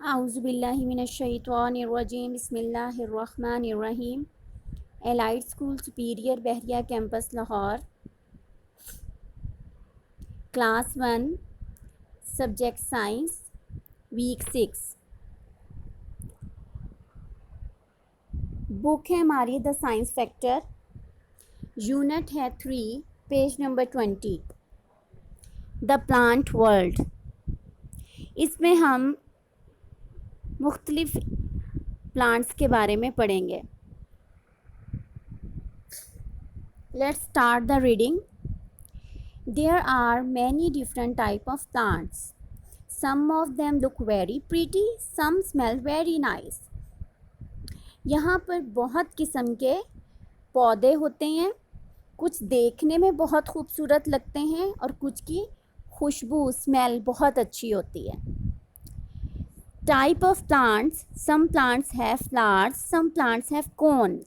आउज़ुबिल्लाहिमिनश्शैतानिर्रजीम बिस्मिल्लाहिर्रहमानिर्रहीम। Elite school superior Bahria campus Lahore, class 1, subject science, week 6। Book है हमारी द साइंस फैक्टर, यूनिट है 3, page number 20, the plant world. इसमें हम मुख्तलिफ प्लांट्स के बारे में पढ़ेंगे। Let's start the reading. There are many different type of plants. Some of them look very pretty, some smell very nice. यहाँ पर बहुत किस्म के पौधे होते हैं, कुछ देखने में बहुत खूबसूरत लगते हैं और कुछ की खुशबू स्मेल बहुत अच्छी होती है। Type of plants, some plants have flowers, some plants have cone.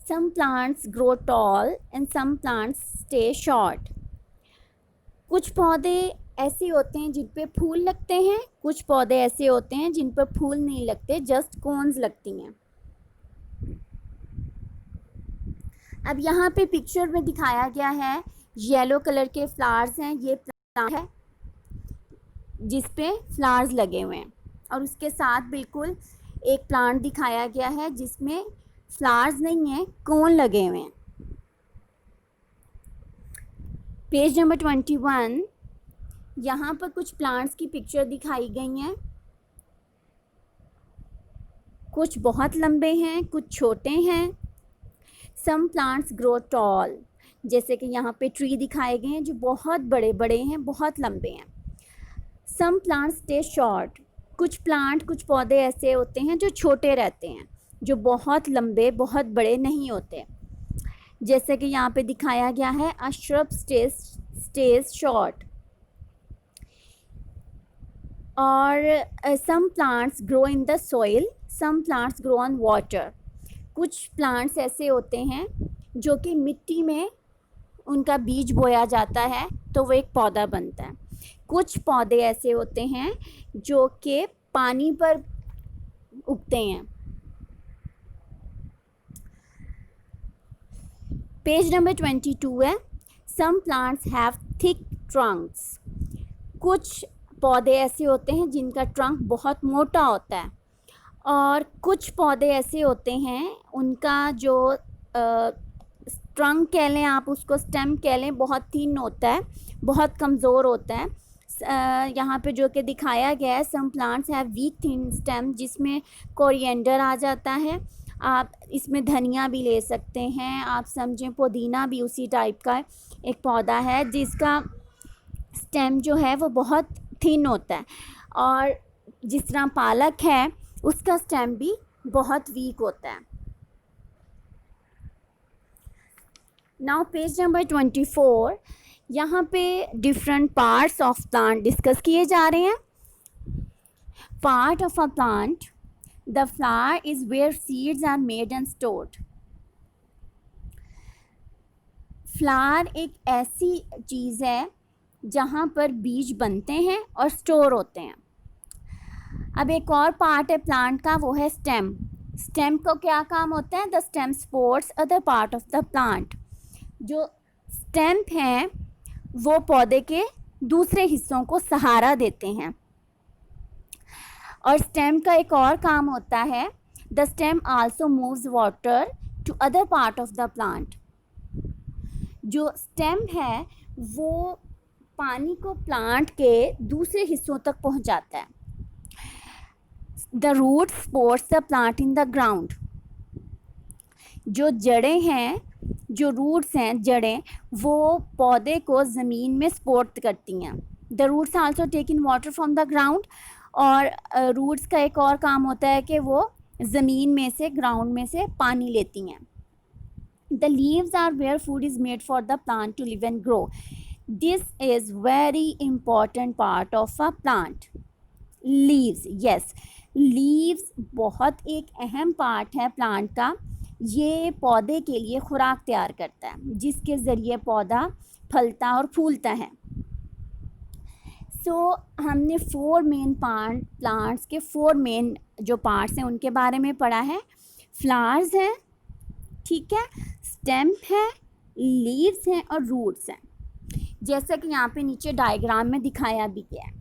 Some plants grow tall and some plants stay short. कुछ पौधे ऐसे होते हैं जिन पे फूल लगते हैं, कुछ पौधे ऐसे होते हैं जिन पर फूल नहीं लगते, जस्ट कोन्स लगती हैं। अब यहाँ पे पिक्चर में दिखाया गया है, येलो कलर के फ्लावर्स हैं। ये प्लांट है जिस पे फ्लावर्स लगे हुए हैं और उसके साथ बिल्कुल एक प्लांट दिखाया गया है जिसमें फ्लावर्स नहीं है, कोन लगे हुए हैं। पेज नंबर 21, यहाँ पर कुछ प्लांट्स की पिक्चर दिखाई गई हैं। कुछ बहुत लंबे हैं, कुछ छोटे हैं। सम प्लांट्स ग्रो टॉल, जैसे कि यहाँ पे ट्री दिखाए गए हैं जो बहुत बड़े बड़े हैं, बहुत लंबे हैं। सम प्लांट्स स्टे शॉर्ट, कुछ पौधे ऐसे होते हैं जो छोटे रहते हैं, जो बहुत लंबे बहुत बड़े नहीं होते। जैसे कि यहाँ पे दिखाया गया है, अ श्रब स्टेज शॉर्ट। और some plants grow in the soil, some plants grow on water. कुछ प्लांट्स ऐसे होते हैं जो कि मिट्टी में उनका बीज बोया जाता है तो वो एक पौधा बनता है। कुछ पौधे ऐसे होते हैं जो कि पानी पर उगते हैं। पेज नंबर 22 है, some plants have thick trunks. कुछ पौधे ऐसे होते हैं जिनका ट्रंक बहुत मोटा होता है और कुछ पौधे ऐसे होते हैं उनका जो ट्रंक कह लें आप उसको, स्टेम कह लें, बहुत थिन होता है, बहुत कमज़ोर होता है। यहाँ पे जो कि दिखाया गया है, some plants have weak thin stem, जिसमें कोरिएंडर आ जाता है। आप इसमें धनिया भी ले सकते हैं, आप समझें पुदीना भी उसी टाइप का एक पौधा है जिसका स्टेम जो है वो बहुत थिन होता है। और जिस तरह पालक है उसका स्टेम भी बहुत वीक होता है। नाउ पेज नंबर 24, यहाँ पे different parts of plant discuss किए जा रहे हैं। Part of a plant, the flower is where seeds are made and stored. Flower एक ऐसी चीज़ है जहाँ पर बीज बनते हैं और स्टोर होते हैं। अब एक और पार्ट है प्लांट का, वो है स्टेम। स्टेम को क्या काम होता है? The stem supports other part of the plant. जो स्टेम हैं वो पौधे के दूसरे हिस्सों को सहारा देते हैं। और स्टेम का एक और काम होता है, the stem also moves water to other part of the plant. जो स्टेम है वो पानी को प्लांट के दूसरे हिस्सों तक पहुंचाता है। The root supports the plant in the ground. जो जड़ें हैं, जो रूट्स हैं, जड़ें, वो पौधे को ज़मीन में सपोर्ट करती हैं। The roots also take in water from the ground. और रूट्स का एक और काम होता है कि वो ज़मीन में से, ग्राउंड में से पानी लेती हैं। The leaves are where food is made for the plant to live and grow. This is very important part of a plant. Leaves, yes, leaves बहुत एक अहम पार्ट है प्लांट का। ये पौधे के लिए खुराक तैयार करता है जिसके ज़रिए पौधा फलता और फूलता है। सो हमने 4 मेन प्लांट्स के 4 मेन जो पार्ट्स हैं उनके बारे में पढ़ा है. फ्लावर्स हैं, ठीक है, स्टेम है, लीव्स हैं और रूट्स हैं, जैसा कि यहाँ पे नीचे डायग्राम में दिखाया भी गया है.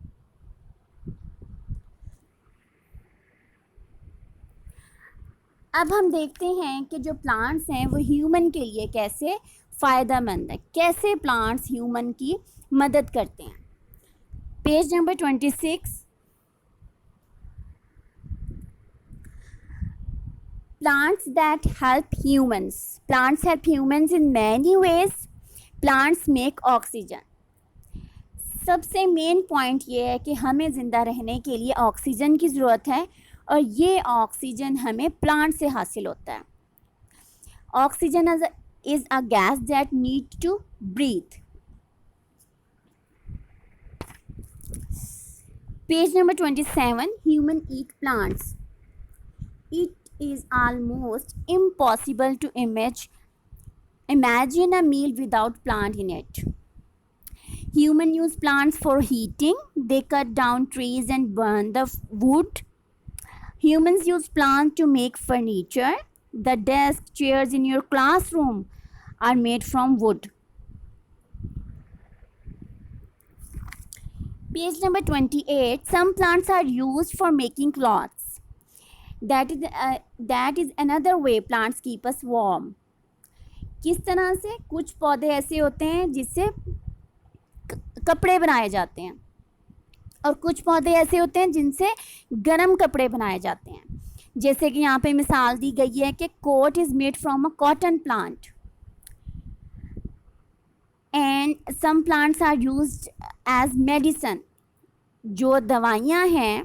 अब हम देखते हैं कि जो प्लांट्स हैं वो ह्यूमन के लिए कैसे फ़ायदेमंद है, कैसे प्लांट्स ह्यूमन की मदद करते हैं. Page number 26. Plants that help humans. Plants help humans in many ways. Plants make oxygen. सबसे मेन पॉइंट ये है कि हमें ज़िंदा रहने के लिए ऑक्सीजन की ज़रूरत है और ये ऑक्सीजन हमें प्लांट से हासिल होता है. Oxygen is a gas that need to breathe. Page number 27. Human eat plants. It is almost impossible to imagine a meal without plant in it. Humans use plants for heating. They cut down trees and burn the wood. Humans use plants to make furniture. The desk, chairs in your classroom are made from wood. Page number 28. Some plants are used for making clothes. That is another way plants keep us warm. किस तरह से? कुछ पौधे ऐसे होते हैं जिससे कपड़े बनाए जाते हैं और कुछ पौधे ऐसे होते हैं जिनसे गर्म कपड़े बनाए जाते हैं. जैसे कि यहाँ पे मिसाल दी गई है कि coat is made from a cotton plant and some plants are used as medicine. जो दवाइयाँ हैं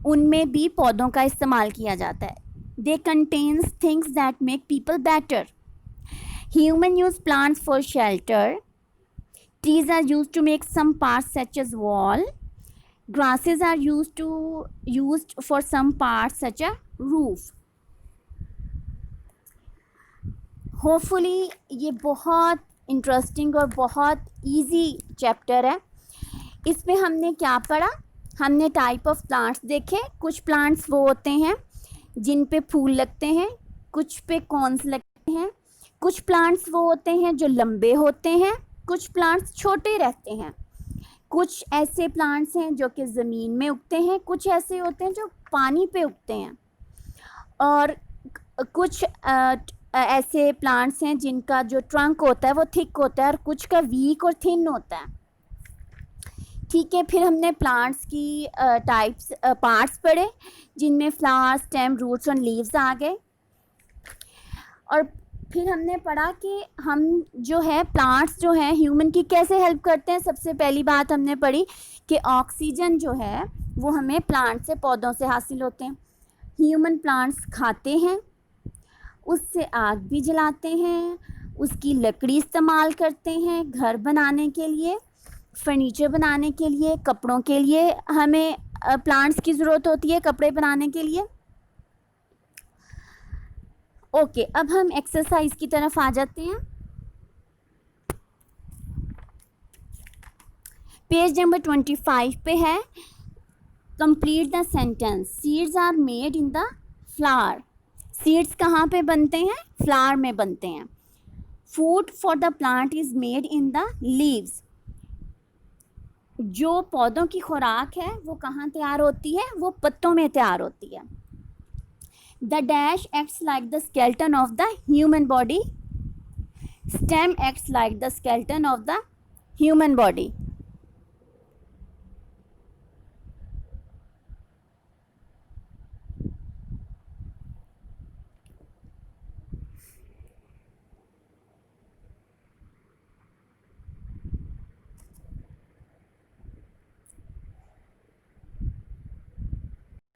उनमें भी पौधों का इस्तेमाल किया जाता है. They contains things that make people better. Human use plants for shelter. Trees are used to make some parts such as wall. Grasses are used for some parts such as roof. Hopefully ये बहुत interesting और बहुत easy chapter है. इसमें हमने क्या पढ़ा? हमने टाइप ऑफ प्लांट्स देखे. कुछ प्लांट्स वो होते हैं जिन पे फूल लगते हैं, कुछ पे कॉन्स लगते हैं. कुछ प्लांट्स वो होते हैं जो लंबे होते हैं, कुछ प्लांट्स छोटे रहते हैं. कुछ ऐसे प्लांट्स हैं जो कि ज़मीन में उगते हैं, कुछ ऐसे होते हैं जो पानी पे उगते हैं और कुछ ऐसे प्लांट्स हैं जिनका जो ट्रंक होता है वो थिक होता है और कुछ का वीक और थिन होता है. ठीक है, फिर हमने प्लांट्स की टाइप्स पार्ट्स पढ़े जिनमें फ्लावर, स्टेम, रूट्स और लीव्स आ गए. और फिर हमने पढ़ा कि हम जो है प्लांट्स जो हैं ह्यूमन की कैसे हेल्प करते हैं. सबसे पहली बात हमने पढ़ी कि ऑक्सीजन जो है वो हमें प्लांट से, पौधों से हासिल होते हैं. ह्यूमन प्लांट्स खाते हैं, उससे आग भी जलाते हैं, उसकी लकड़ी इस्तेमाल करते हैं घर बनाने के लिए, फर्नीचर बनाने के लिए, कपड़ों के लिए हमें प्लांट्स की ज़रूरत होती है कपड़े बनाने के लिए. ओके, अब हम एक्सरसाइज की तरफ आ जाते हैं. पेज नंबर 25 पे है. Complete the sentence. Seeds are made in the flower. Seeds कहाँ पे बनते हैं? फ्लावर में बनते हैं. Food for the plant is made in the leaves. जो पौधों की खुराक है वो कहाँ तैयार होती है? वो पत्तों में तैयार होती है. The dash acts like the skeleton of the human body. Stem acts like the skeleton of the human body.